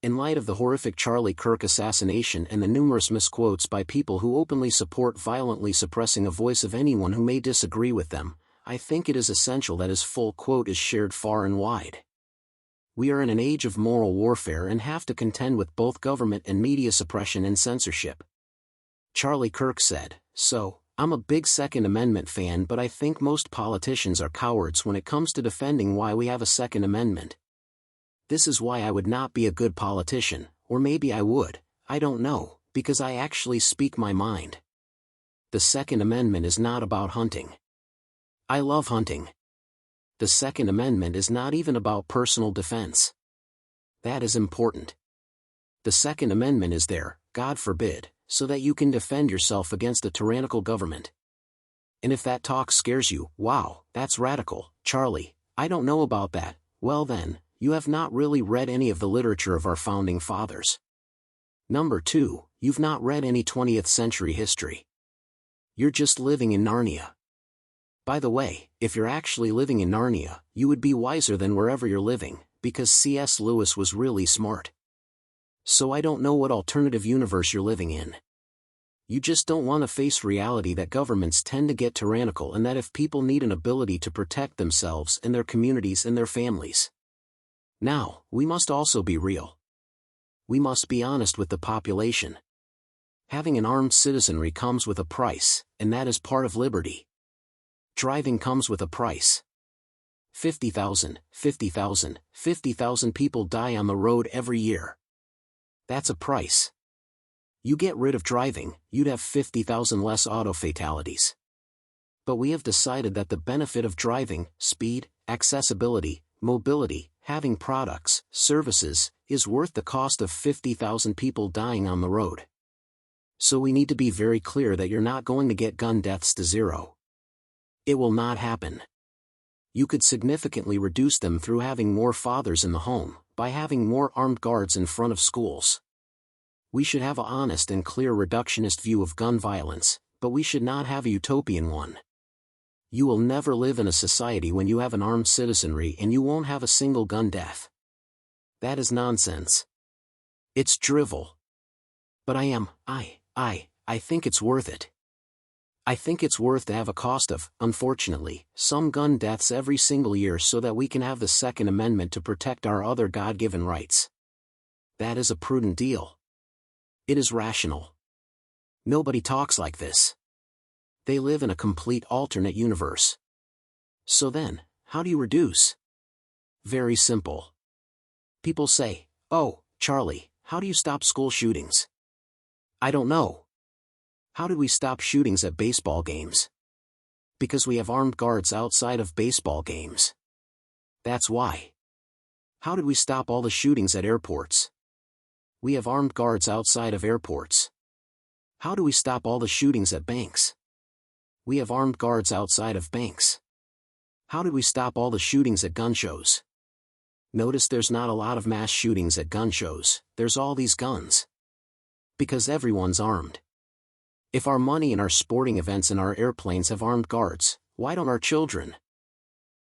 In light of the horrific Charlie Kirk assassination and the numerous misquotes by people who openly support violently suppressing a voice of anyone who may disagree with them, I think it is essential that his full quote is shared far and wide. We are in an age of moral warfare and have to contend with both government and media suppression and censorship. Charlie Kirk said, "So, I'm a big Second Amendment fan, but I think most politicians are cowards when it comes to defending why we have a Second Amendment. This is why I would not be a good politician, or maybe I would, I don't know, because I actually speak my mind. The Second Amendment is not about hunting. I love hunting. The Second Amendment is not even about personal defense. That is important. The Second Amendment is there, God forbid, so that you can defend yourself against a tyrannical government. And if that talk scares you, wow, that's radical, Charlie, I don't know about that, well then, you have not really read any of the literature of our founding fathers. Number 2, you've not read any 20th century history. You're just living in Narnia. By the way, if you're actually living in Narnia, you would be wiser than wherever you're living, because C.S. Lewis was really smart. So I don't know what alternative universe you're living in. You just don't want to face reality that governments tend to get tyrannical and that if people need an ability to protect themselves and their communities and their families. Now, we must also be real. We must be honest with the population. Having an armed citizenry comes with a price, and that is part of liberty. Driving comes with a price. 50,000 people die on the road every year. That's a price. You get rid of driving, you'd have 50,000 less auto fatalities. But we have decided that the benefit of driving, speed, accessibility, mobility, having products, services, is worth the cost of 50,000 people dying on the road. So we need to be very clear that you're not going to get gun deaths to zero. It will not happen. You could significantly reduce them through having more fathers in the home, by having more armed guards in front of schools. We should have an honest and clear reductionist view of gun violence, but we should not have a utopian one. You will never live in a society when you have an armed citizenry and you won't have a single gun death. That is nonsense. It's drivel. But I think it's worth it. I think it's worth to have a cost of, unfortunately, some gun deaths every single year so that we can have the Second Amendment to protect our other God-given rights. That is a prudent deal. It is rational. Nobody talks like this. They live in a complete alternate universe. So then, how do you reduce? Very simple. People say, "Oh, Charlie, how do you stop school shootings?" I don't know. How do we stop shootings at baseball games? Because we have armed guards outside of baseball games. That's why. How did we stop all the shootings at airports? We have armed guards outside of airports. How do we stop all the shootings at banks? We have armed guards outside of banks. How did we stop all the shootings at gun shows? Notice there's not a lot of mass shootings at gun shows, there's all these guns. Because everyone's armed. If our money and our sporting events and our airplanes have armed guards, why don't our children?